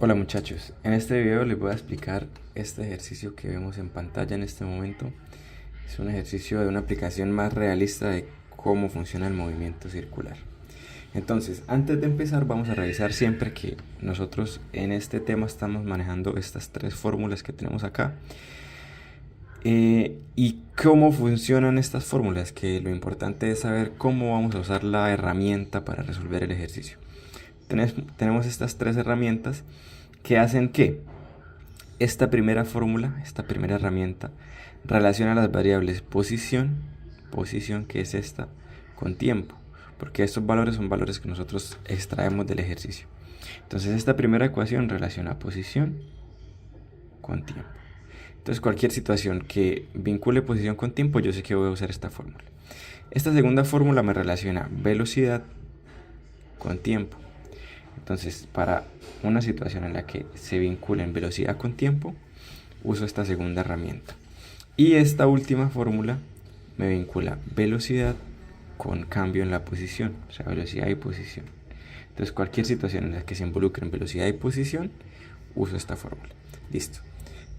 Hola muchachos, en este video les voy a explicar este ejercicio que vemos en pantalla en este momento. Es un ejercicio de una aplicación más realista de cómo funciona el movimiento circular. Entonces, antes de empezar vamos a revisar siempre que nosotros en este tema estamos manejando estas tres fórmulas que tenemos acá. Y cómo funcionan estas fórmulas, que lo importante es saber cómo vamos a usar la herramienta para resolver el ejercicio. Tenemos estas tres herramientas que hacen que esta primera fórmula, esta primera herramienta, relaciona las variables posición que es esta, con tiempo, porque estos valores son valores que nosotros extraemos del ejercicio. Entonces esta primera ecuación relaciona posición con tiempo. Entonces cualquier situación que vincule posición con tiempo, yo sé que voy a usar esta fórmula. Esta segunda fórmula me relaciona velocidad con tiempo. Entonces, para una situación en la que se vinculen velocidad con tiempo, uso esta segunda herramienta. Y esta última fórmula me vincula velocidad con cambio en la posición, o sea, velocidad y posición. Entonces, cualquier situación en la que se involucren velocidad y posición, uso esta fórmula. Listo.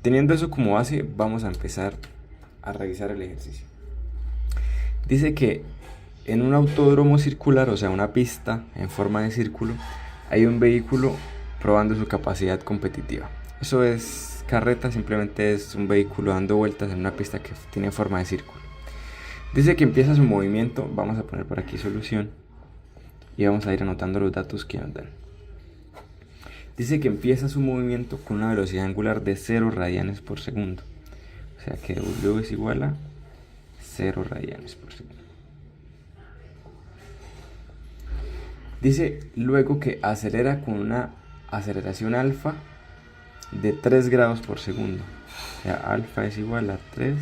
Teniendo eso como base, vamos a empezar a revisar el ejercicio. Dice que en un autódromo circular, o sea, una pista en forma de círculo, hay un vehículo probando su capacidad competitiva. Eso es carreta, simplemente es un vehículo dando vueltas en una pista que tiene forma de círculo. Dice que empieza su movimiento, vamos a poner por aquí solución y vamos a ir anotando los datos que nos dan. Dice que empieza su movimiento con una velocidad angular de 0 radianes por segundo. O sea que W es igual a 0 radianes por segundo. Dice luego que acelera con una aceleración alfa de 3 grados por segundo. O sea, alfa es igual a 3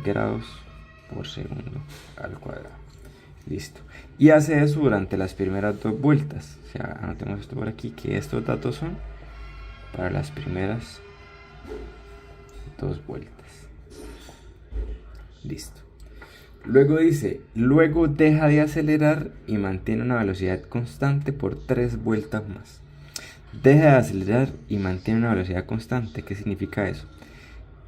grados por segundo al cuadrado. Listo. Y hace eso durante las primeras dos vueltas. O sea, anotemos esto por aquí, que estos datos son para las primeras dos vueltas. Listo. Luego dice, luego deja de acelerar y mantiene una velocidad constante por 3 vueltas más. Deja de acelerar y mantiene una velocidad constante. ¿Qué significa eso?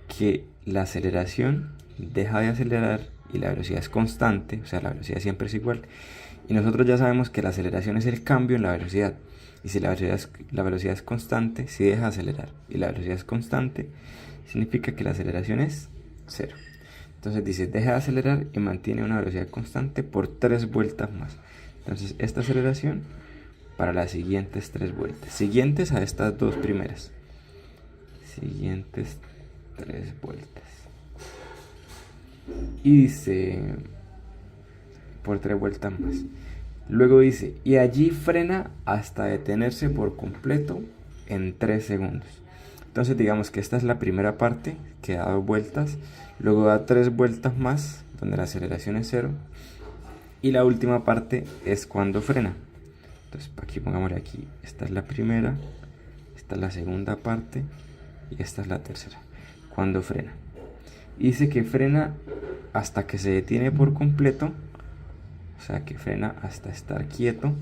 Que la aceleración deja de acelerar y la velocidad es constante, o sea, la velocidad siempre es igual. Y nosotros ya sabemos que la aceleración es el cambio en la velocidad. Y si la velocidad es constante, si deja de acelerar y la velocidad es constante, significa que la aceleración es 0. Entonces dice, deja de acelerar y mantiene una velocidad constante por 3 vueltas más. Entonces esta aceleración para las siguientes 3 vueltas. Siguientes a estas dos primeras. Siguientes 3 vueltas. Y dice, por 3 vueltas más. Luego dice, y allí frena hasta detenerse por completo en 3 segundos. Entonces digamos que esta es la primera parte que da 2 vueltas, luego da 3 vueltas más donde la aceleración es 0 y la última parte es cuando frena. Entonces aquí pongámosle aquí, esta es la primera, esta es la segunda parte y esta es la tercera, cuando frena. Y dice que frena hasta que se detiene por completo, o sea que frena hasta estar quieto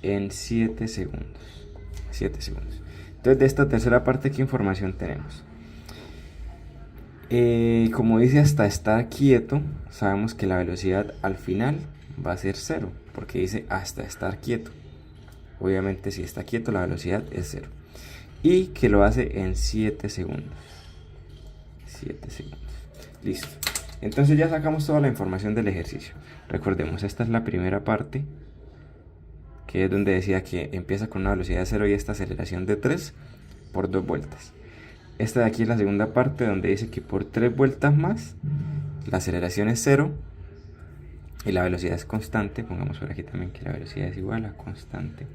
en 7 segundos. 7 segundos. Entonces de esta tercera parte, ¿qué información tenemos? Como dice hasta estar quieto, sabemos que la velocidad al final va a ser 0, porque dice hasta estar quieto. Obviamente si está quieto la velocidad es 0. Y que lo hace en 7 segundos. 7 segundos. Listo. Entonces ya sacamos toda la información del ejercicio. Recordemos, esta es la primera parte, que es donde decía que empieza con una velocidad de 0 y esta aceleración de 3 por 2 vueltas. Esta de aquí es la segunda parte, donde dice que por 3 vueltas más la aceleración es 0 y la velocidad es constante. Pongamos por aquí también que la velocidad es igual a constante.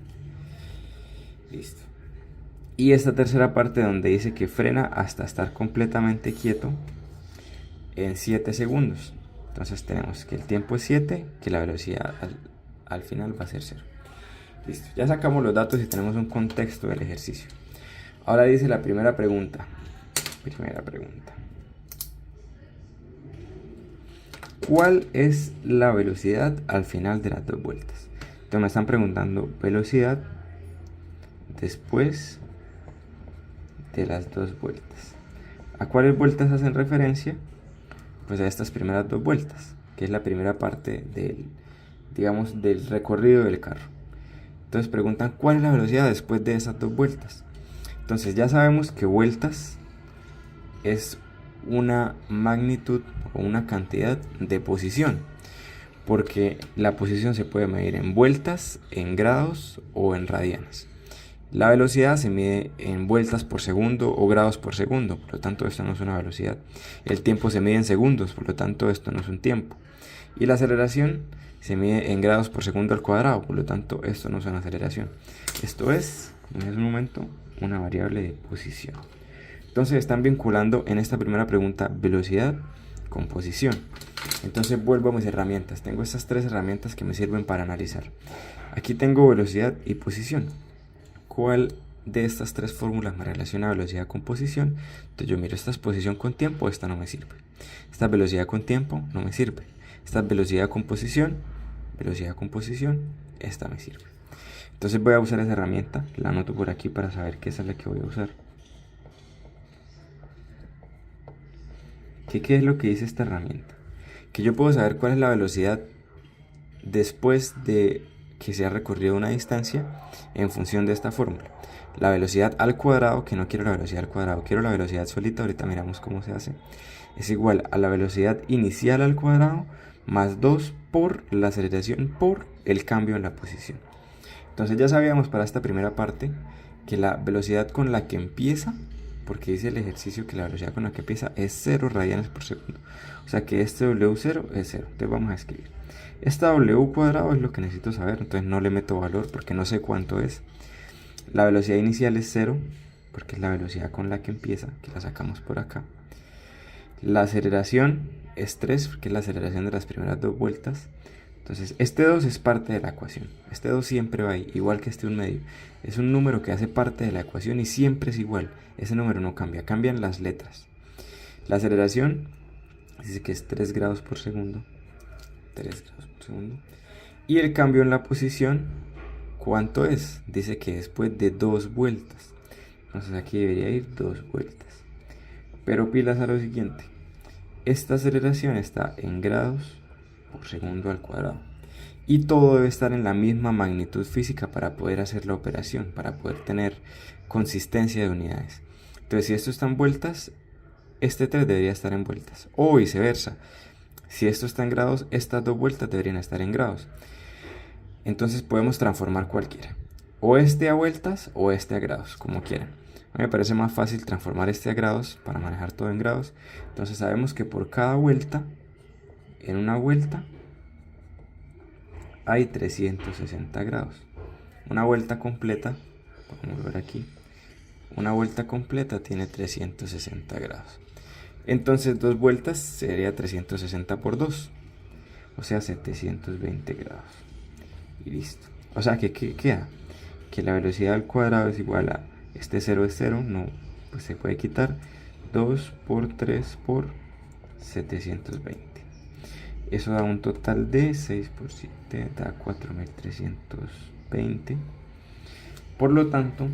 Listo. Y esta tercera parte donde dice que frena hasta estar completamente quieto en 7 segundos. Entonces tenemos que el tiempo es 7, que la velocidad al final va a ser 0. Listo, ya sacamos los datos y tenemos un contexto del ejercicio. Ahora dice la primera pregunta. ¿Cuál es la velocidad al final de las dos vueltas? Entonces me están preguntando velocidad después de las dos vueltas. ¿A cuáles vueltas hacen referencia? Pues a estas primeras dos vueltas, que es la primera parte del, digamos, del recorrido del carro. Entonces preguntan cuál es la velocidad después de esas dos vueltas. Entonces ya sabemos que vueltas es una magnitud o una cantidad de posición, porque la posición se puede medir en vueltas, en grados o en radianes. La velocidad se mide en vueltas por segundo o grados por segundo, por lo tanto esto no es una velocidad. El tiempo se mide en segundos, por lo tanto esto no es un tiempo. Y la aceleración se mide en grados por segundo al cuadrado, por lo tanto esto no es una aceleración. Esto es, en ese momento, una variable de posición. Entonces están vinculando en esta primera pregunta velocidad con posición. Entonces vuelvo a mis herramientas. Tengo estas tres herramientas que me sirven para analizar. Aquí tengo velocidad y posición. ¿Cuál de estas tres fórmulas me relaciona velocidad con posición? Entonces yo miro, esta es posición con tiempo, esta no me sirve. Esta es velocidad con tiempo, no me sirve. Esta es velocidad con posición, esta me sirve. Entonces voy a usar esa herramienta, la anoto por aquí para saber que esa es la que voy a usar. ¿Qué es lo que dice esta herramienta? Que yo puedo saber cuál es la velocidad después de que se ha recorrido una distancia en función de esta fórmula. La velocidad al cuadrado, que no quiero la velocidad al cuadrado, quiero la velocidad solita, ahorita miramos cómo se hace, es igual a la velocidad inicial al cuadrado más 2 por la aceleración por el cambio en la posición. Entonces ya sabíamos para esta primera parte que la velocidad con la que empieza, porque dice el ejercicio que la velocidad con la que empieza es 0 radianes por segundo, o sea que este W0 es 0. Entonces vamos a escribir esta W cuadrado, es lo que necesito saber, entonces no le meto valor porque no sé cuánto es. La velocidad inicial es 0 porque es la velocidad con la que empieza, que la sacamos por acá. La aceleración es 3 porque es la aceleración de las primeras dos vueltas. Entonces este 2 es parte de la ecuación, este 2 siempre va ahí, igual que este 1/2. Es un número que hace parte de la ecuación y siempre es igual, ese número no cambia, cambian las letras. La aceleración dice que es 3 grados por segundo, 3 grados por segundo. Y el cambio en la posición, ¿cuánto es? Dice que después de 2 vueltas. Entonces aquí debería ir 2 vueltas. Pero pilas a lo siguiente. Esta aceleración está en grados por segundo al cuadrado. Y todo debe estar en la misma magnitud física para poder hacer la operación, para poder tener consistencia de unidades. Entonces si esto está en vueltas, este 3 debería estar en vueltas. O viceversa. Si esto está en grados, estas dos vueltas deberían estar en grados. Entonces podemos transformar cualquiera. O este a vueltas o este a grados, como quieran. A mí me parece más fácil transformar este a grados para manejar todo en grados. Entonces sabemos que por cada vuelta, en una vuelta, hay 360 grados. Una vuelta completa, podemos ver aquí, una vuelta completa tiene 360 grados. Entonces 2 vueltas sería 360 por 2, o sea 720 grados. Y listo. O sea que ¿qué queda? Que la velocidad al cuadrado es igual a, este 0 es 0, no, pues se puede quitar, 2 por 3 por 720. Eso da un total de 6 por 7, da 4320. Por lo tanto,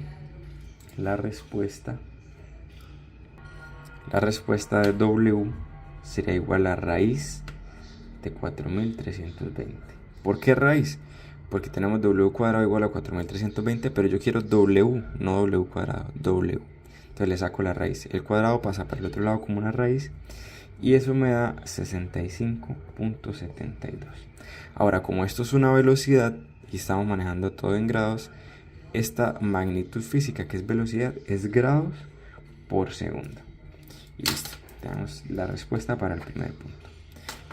la respuesta de W sería igual a raíz de 4320. ¿Por qué raíz? Porque tenemos W cuadrado igual a 4320, pero yo quiero W, no W cuadrado, W. Entonces le saco la raíz. El cuadrado pasa para el otro lado como una raíz y eso me da 65.72. Ahora, como esto es una velocidad y estamos manejando todo en grados, esta magnitud física que es velocidad es grados por segundo. Y listo, tenemos la respuesta para el primer punto.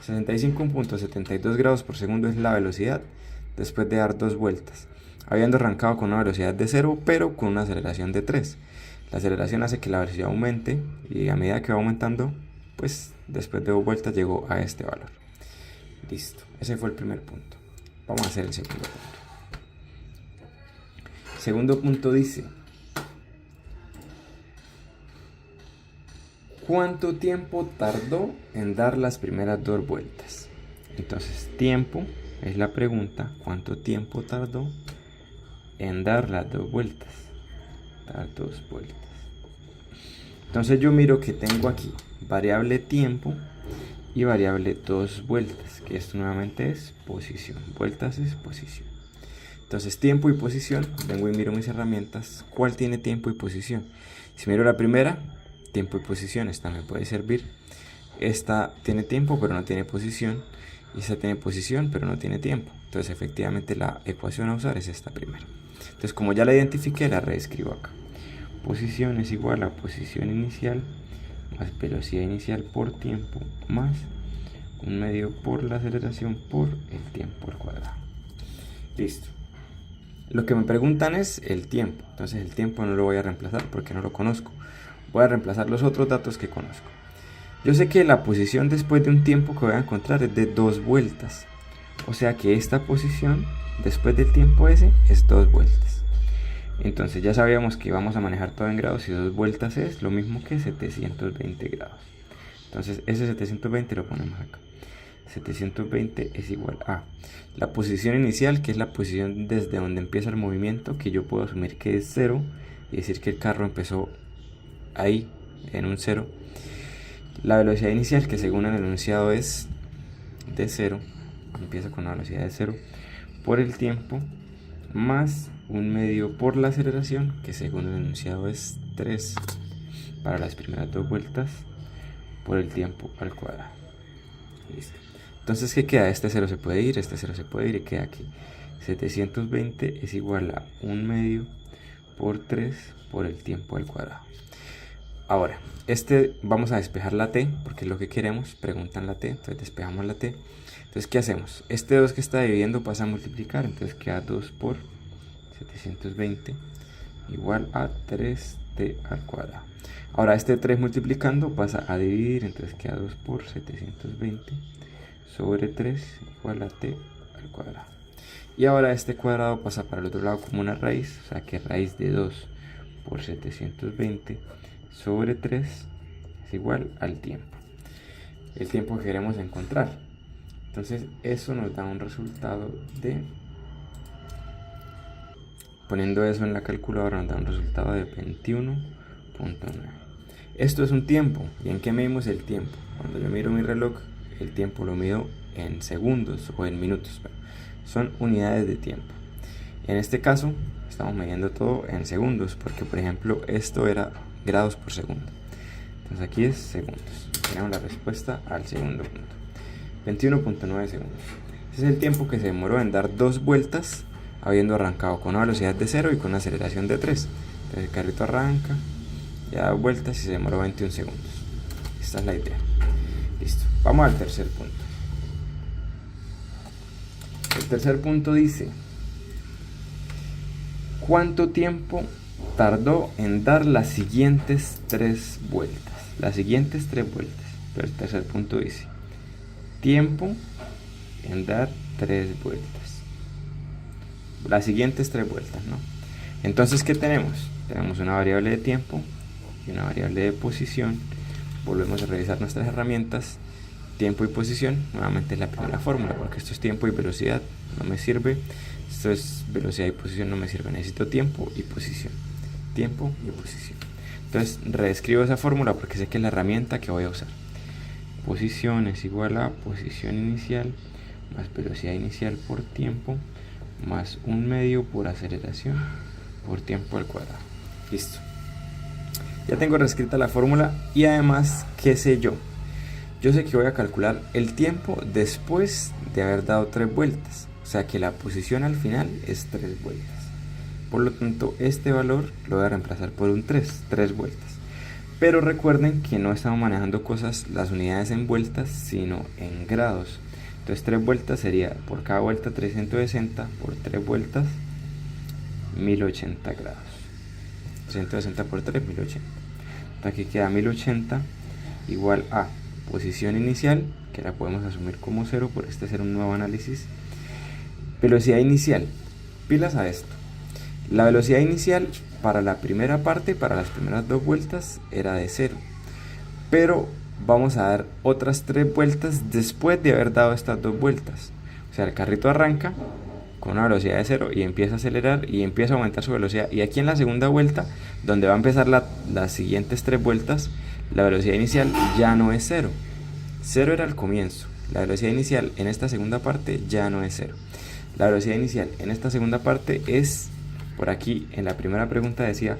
65.72 grados por segundo es la velocidad después de dar 2 vueltas, habiendo arrancado con una velocidad de 0 pero con una aceleración de 3. La aceleración hace que la velocidad aumente y a medida que va aumentando, pues después de 2 vueltas llegó a este valor. Listo, ese fue el primer punto. Vamos a hacer el segundo punto. El segundo punto dice: ¿cuánto tiempo tardó en dar las primeras 2 vueltas? Entonces, tiempo es la pregunta, ¿cuánto tiempo tardó en dar las dos vueltas? Dar dos vueltas. Entonces yo miro que tengo aquí variable tiempo y variable dos vueltas, que esto nuevamente es posición. Vueltas es posición. Entonces tiempo y posición, vengo y miro mis herramientas, ¿cuál tiene tiempo y posición? Si miro la primera, tiempo y posición, esta me puede servir. Esta tiene tiempo pero no tiene posición, y esta tiene posición pero no tiene tiempo. Entonces efectivamente la ecuación a usar es esta primera. Entonces como ya la identifiqué, la reescribo acá. Posición es igual a posición inicial más velocidad inicial por tiempo más un medio por la aceleración por el tiempo al cuadrado. Listo. Lo que me preguntan es el tiempo. Entonces el tiempo no lo voy a reemplazar porque no lo conozco. Voy a reemplazar los otros datos que conozco. Yo sé que la posición después de un tiempo que voy a encontrar es de 2 vueltas. O sea que esta posición después del tiempo ese es 2 vueltas. Entonces ya sabíamos que vamos a manejar todo en grados y 2 vueltas es lo mismo que 720 grados. Entonces ese 720 lo ponemos acá. 720 es igual a la posición inicial, que es la posición desde donde empieza el movimiento, que yo puedo asumir que es 0 y decir que el carro empezó ahí en un 0. La velocidad inicial, que según el enunciado es de 0, empieza con la velocidad de 0, por el tiempo, más un medio por la aceleración, que según el enunciado es 3 para las primeras 2 vueltas, por el tiempo al cuadrado. Listo. Entonces, ¿qué queda? Este 0 se puede ir, este 0 se puede ir y queda aquí. 720 es igual a 1 medio por 3 por el tiempo al cuadrado. Ahora, vamos a despejar la t, porque es lo que queremos, preguntan la t, entonces despejamos la t. Entonces, ¿qué hacemos? Este 2 que está dividiendo pasa a multiplicar, entonces queda 2 por 720 igual a 3t al cuadrado. Ahora, este 3 multiplicando pasa a dividir, entonces queda 2 por 720 sobre 3 igual a t al cuadrado. Y ahora este cuadrado pasa para el otro lado como una raíz, o sea que raíz de 2 por 720 sobre 3 es igual al tiempo. El tiempo que queremos encontrar. Entonces eso nos da un resultado de, poniendo eso en la calculadora, nos da un resultado de 21.9. Esto es un tiempo. ¿Y en qué medimos el tiempo? Cuando yo miro mi reloj, el tiempo lo mido en segundos o en minutos. Son unidades de tiempo. En este caso estamos midiendo todo en segundos, porque por ejemplo esto era grados por segundo. Entonces aquí es segundos. Tenemos la respuesta al segundo punto. 21.9 segundos. Ese es el tiempo que se demoró en dar 2 vueltas, habiendo arrancado con una velocidad de 0 y con una aceleración de 3. Entonces el carrito arranca, ya da vueltas y se demoró 21 segundos. Esta es la idea. Listo. Vamos al tercer punto. El tercer punto dice: ¿cuánto tiempo tardó en dar las siguientes 3 vueltas? Las siguientes 3 vueltas. Pero el tercer punto dice: tiempo en dar 3 vueltas. Las siguientes 3 vueltas, ¿no? Entonces, ¿qué tenemos? Tenemos una variable de tiempo y una variable de posición. Volvemos a revisar nuestras herramientas. Tiempo y posición, nuevamente es la primera fórmula, porque esto es tiempo y velocidad, no me sirve. Esto es velocidad y posición, no me sirve. Necesito tiempo y posición. Tiempo y posición. Entonces reescribo esa fórmula porque sé que es la herramienta que voy a usar. Posición es igual a posición inicial más velocidad inicial por tiempo más un medio por aceleración por tiempo al cuadrado. Listo. Ya tengo reescrita la fórmula y además, ¿qué sé yo? Yo sé que voy a calcular el tiempo después de haber dado 3 vueltas. O sea que la posición al final es 3 vueltas. Por lo tanto, este valor lo voy a reemplazar por un 3 vueltas. Pero recuerden que no estamos manejando las unidades en vueltas, sino en grados. Entonces 3 vueltas sería por cada vuelta 360 por 3 vueltas 1080 grados. 360 por 3, 1080. Aquí queda 1080 igual a posición inicial, que la podemos asumir como 0 por este ser un nuevo análisis. Velocidad inicial. Pilas a esto. La velocidad inicial para la primera parte, para las primeras 2 vueltas, era de 0. Pero vamos a dar otras 3 vueltas después de haber dado estas 2 vueltas. O sea, el carrito arranca con una velocidad de 0 y empieza a acelerar y empieza a aumentar su velocidad. Y aquí en la segunda vuelta, donde va a empezar las siguientes 3 vueltas, la velocidad inicial ya no es 0. 0 era al comienzo. La velocidad inicial en esta segunda parte ya no es 0. La velocidad inicial en esta segunda parte es, por aquí en la primera pregunta decía,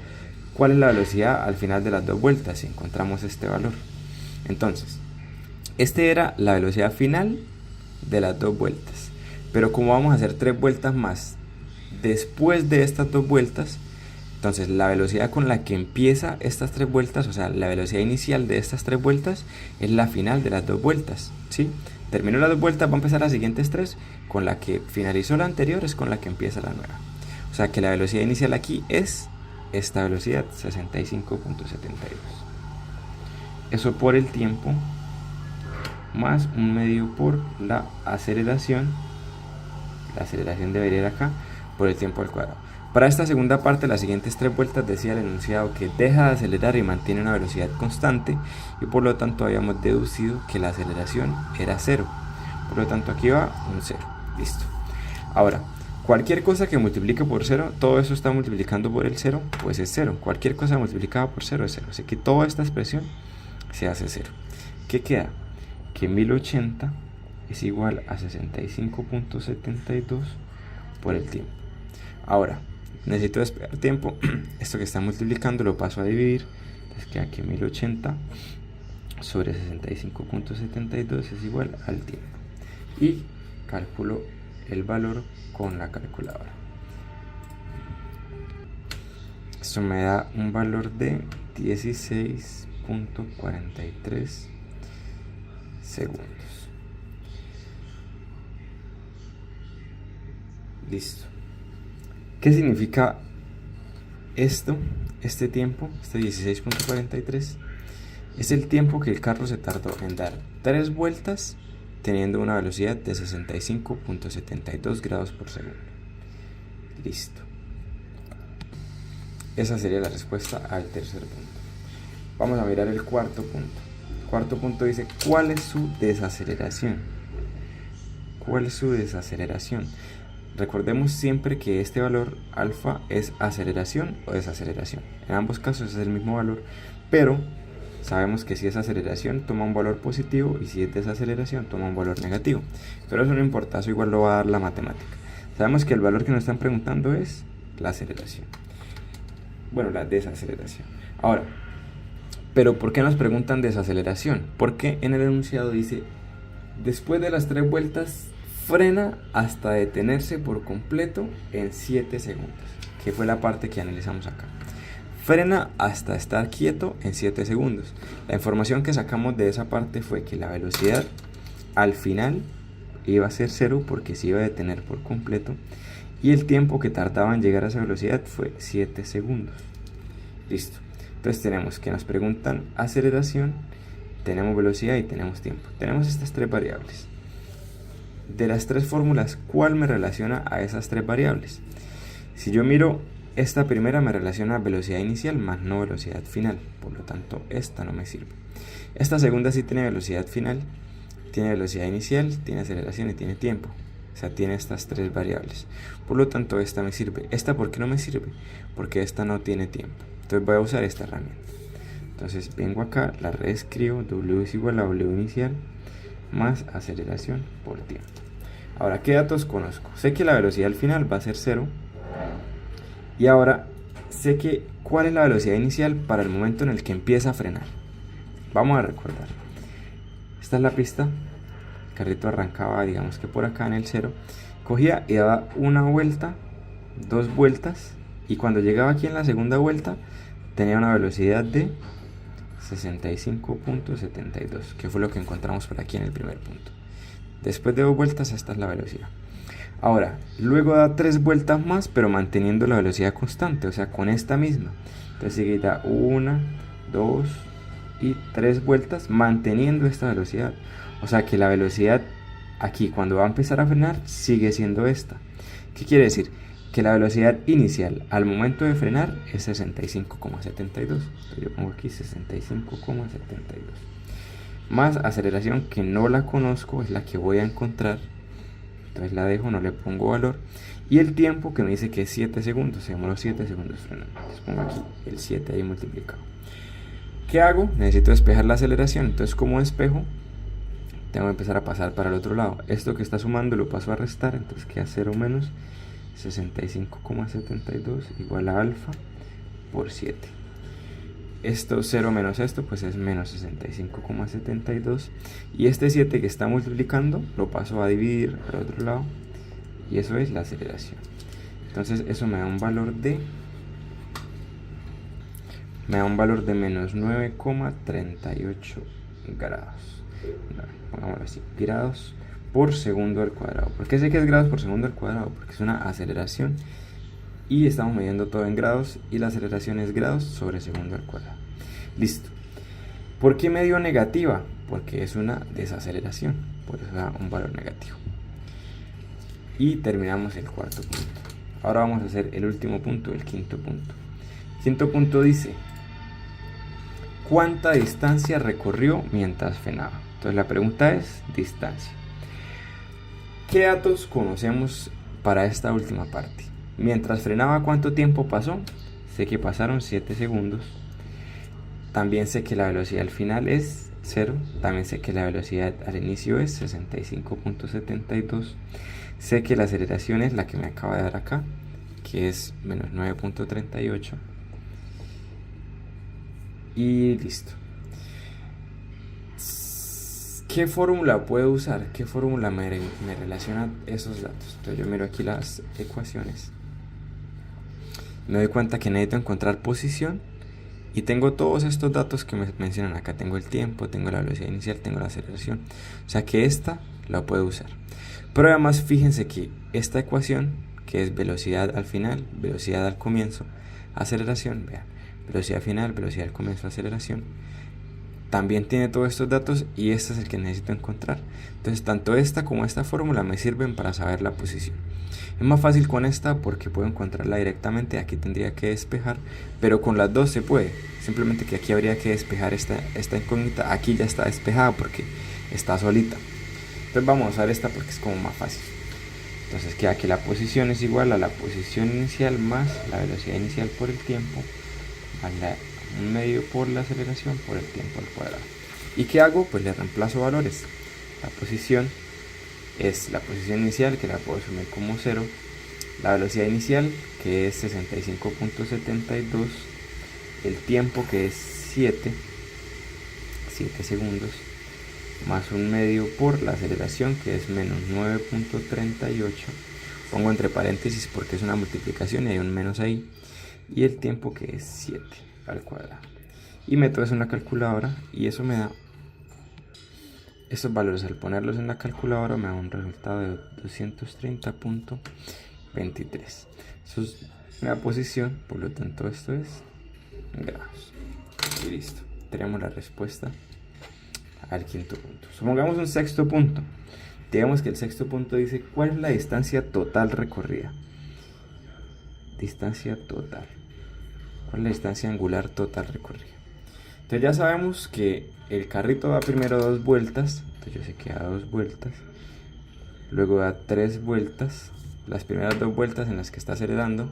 ¿cuál es la velocidad al final de las 2 vueltas? Y encontramos este valor. Entonces, este era la velocidad final de las 2 vueltas. Pero como vamos a hacer 3 vueltas más después de estas 2 vueltas, entonces la velocidad con la que empieza estas 3 vueltas, o sea, la velocidad inicial de estas 3 vueltas es la final de las 2 vueltas, ¿sí? Terminó las 2 vueltas, va a empezar las siguientes 3, con la que finalizó la anterior es con la que empieza la nueva. O sea que la velocidad inicial aquí es esta velocidad, 65.72. Eso por el tiempo, más un medio por la aceleración. La aceleración debería ir acá, por el tiempo al cuadrado. Para esta segunda parte, las siguientes 3 vueltas decía el enunciado que deja de acelerar y mantiene una velocidad constante, y por lo tanto habíamos deducido que la aceleración era 0. Por lo tanto aquí va un 0. Listo. Ahora, cualquier cosa que multiplique por 0, todo eso está multiplicando por el 0, pues es 0. Cualquier cosa multiplicada por 0 es 0. Así que toda esta expresión se hace 0. ¿Qué queda? Que 1080 es igual a 65.72 por el tiempo. Ahora, necesito despejar tiempo. Esto que está multiplicando lo paso a dividir. Entonces queda que 1080 sobre 65.72 es igual al tiempo. Y calculo el valor con la calculadora. Esto me da un valor de 16.43 segundos. Listo. ¿Qué significa esto? Este tiempo, este 16.43, es el tiempo que el carro se tardó en dar 3 vueltas teniendo una velocidad de 65.72 grados por segundo. Listo. Esa sería la respuesta al tercer punto. Vamos a mirar el cuarto punto. El cuarto punto dice, ¿cuál es su desaceleración? ¿Cuál es su desaceleración? Recordemos siempre que este valor alfa es aceleración o desaceleración. En ambos casos es el mismo valor, pero sabemos que si es aceleración toma un valor positivo y si es desaceleración toma un valor negativo. Pero eso no importa, eso igual lo va a dar la matemática. Sabemos que el valor que nos están preguntando es la aceleración. Bueno, la desaceleración. Ahora, ¿pero por qué nos preguntan desaceleración? Porque en el enunciado dice, después de las 3 vueltas frena hasta detenerse por completo en 7 segundos, que fue la parte que analizamos acá. Frena hasta estar quieto en 7 segundos. La información que sacamos de esa parte fue que la velocidad al final iba a ser 0 porque se iba a detener por completo, y el tiempo que tardaba en llegar a esa velocidad fue 7 segundos. Listo. Entonces tenemos que nos preguntan aceleración, tenemos velocidad y tenemos tiempo. Tenemos estas 3 variables. De las 3 fórmulas, ¿cuál me relaciona a esas 3 variables? Si yo miro, esta primera me relaciona a velocidad inicial más no velocidad final, por lo tanto esta no me sirve. Esta segunda sí tiene velocidad final, tiene velocidad inicial, tiene aceleración y tiene tiempo. O sea, tiene estas 3 variables. Por lo tanto esta me sirve. ¿Esta por qué no me sirve? Porque esta no tiene tiempo. Entonces voy a usar esta herramienta. Entonces vengo acá, la reescribo, W es igual a W inicial más aceleración por tiempo. Ahora, ¿qué datos conozco? Sé que la velocidad al final va a ser 0. Y ahora sé que cuál es la velocidad inicial para el momento en el que empieza a frenar. Vamos a recordar. Esta es la pista. El carrito arrancaba, digamos que por acá en el 0. Cogía y daba una vuelta, 2 vueltas. Y cuando llegaba aquí en la segunda vuelta, tenía una velocidad de 65.72, que fue lo que encontramos por aquí en el primer punto. Después de 2 vueltas, esta es la velocidad. Ahora, luego da 3 vueltas más, pero manteniendo la velocidad constante, o sea, con esta misma. Entonces sigue y da 1, 2 y 3 vueltas manteniendo esta velocidad. O sea que la velocidad aquí, cuando va a empezar a frenar, sigue siendo esta. ¿Qué quiere decir? Que la velocidad inicial al momento de frenar es 65.72. Yo pongo aquí 65.72. Más aceleración, que no la conozco, es la que voy a encontrar entonces la dejo, no le pongo valor. Y el tiempo que me dice que es 7 segundos, se demoró 7 segundos frenando. Entonces pongo aquí el 7 ahí multiplicado. ¿Qué hago? Necesito despejar la aceleración, entonces como despejo, tengo que empezar a pasar para el otro lado. Esto que está sumando lo paso a restar, entonces queda 0 menos 65,72 igual a alfa por 7. Esto 0 menos esto pues es menos 65,72, y este 7 que está multiplicando lo paso a dividir al otro lado, y eso es la aceleración. Entonces eso me da un valor de menos 9,38 grados. Pongámoslo así, grados por segundo al cuadrado. ¿Por qué sé que es grados por segundo al cuadrado? Porque es una aceleración y estamos midiendo todo en grados, y la aceleración es grados sobre segundo al cuadrado. Listo. ¿Por qué me dio negativa? Porque es una desaceleración, por eso da un valor negativo. Y terminamos el cuarto punto. Ahora vamos a hacer el último punto, el quinto punto. El quinto punto dice: ¿cuánta distancia recorrió mientras frenaba? Entonces la pregunta es distancia. ¿Qué datos conocemos para esta última parte? Mientras frenaba, ¿cuánto tiempo pasó? Sé que pasaron 7 segundos. También sé que la velocidad al final es 0. También sé que la velocidad al inicio es 65,72. Sé que la aceleración es la que me acaba de dar acá, que es menos 9,38. Y listo. ¿Qué fórmula puedo usar? ¿Qué fórmula me relaciona esos datos? Entonces yo miro aquí las ecuaciones. Me doy cuenta que necesito encontrar posición, y tengo todos estos datos que me mencionan acá. Tengo el tiempo, tengo la velocidad inicial, tengo la aceleración. O sea que esta la puedo usar. Pero además fíjense que esta ecuación, que es velocidad al final, velocidad al comienzo, aceleración, vean, velocidad final, velocidad al comienzo, aceleración, también tiene todos estos datos, y este es el que necesito encontrar. Entonces tanto esta como esta fórmula me sirven para saber la posición. Es más fácil con esta porque puedo encontrarla directamente. Aquí tendría que despejar, pero con las dos se puede. Simplemente que aquí habría que despejar esta incógnita. Aquí ya está despejada porque está solita. Entonces vamos a usar esta porque es como más fácil. Entonces queda que la posición es igual a la posición inicial más la velocidad inicial por el tiempo, más un medio por la aceleración por el tiempo al cuadrado. ¿Y qué hago? Pues le reemplazo valores. La posición es la posición inicial, que la puedo asumir como 0, la velocidad inicial, que es 65,72, el tiempo, que es 7 segundos, más un medio por la aceleración, que es menos 9,38, pongo entre paréntesis porque es una multiplicación y hay un menos ahí, y el tiempo, que es 7 al cuadrado, y meto eso en la calculadora, y eso me da estos valores. Al ponerlos en la calculadora me da un resultado de 230,23. Eso es una posición, por lo tanto esto es grados. Y listo, tenemos la respuesta al quinto punto. Supongamos un sexto punto. Digamos que el sexto punto dice: ¿cuál es la distancia total recorrida? Distancia total. ¿Cuál es la distancia angular total recorrida? Entonces ya sabemos que el carrito da primero 2 vueltas, entonces yo sé que da 2 vueltas, luego da 3 vueltas, las primeras 2 vueltas en las que está acelerando,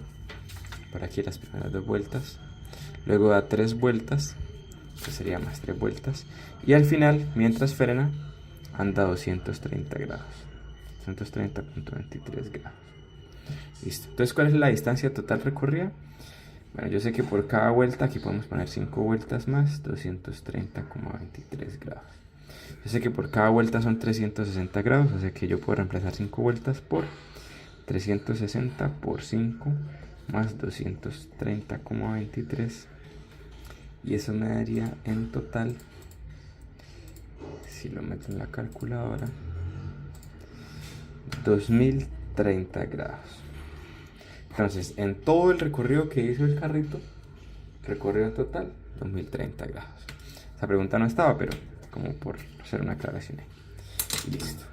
por aquí las primeras 2 vueltas, luego da 3 vueltas, que sería más 3 vueltas, y al final, mientras frena, anda 230 grados, 230,23 grados. Listo. Entonces, ¿cuál es la distancia total recorrida? Bueno, yo sé que por cada vuelta, aquí podemos poner 5 vueltas más, 230,23 grados. Yo sé que por cada vuelta son 360 grados, o sea que yo puedo reemplazar 5 vueltas por 360 por 5 más 230,23, y eso me daría en total, si lo meto en la calculadora, 2030 grados. Entonces, en todo el recorrido que hizo el carrito, recorrido total, 2030 grados. Esa pregunta no estaba, pero como por hacer una aclaración ahí. Y listo.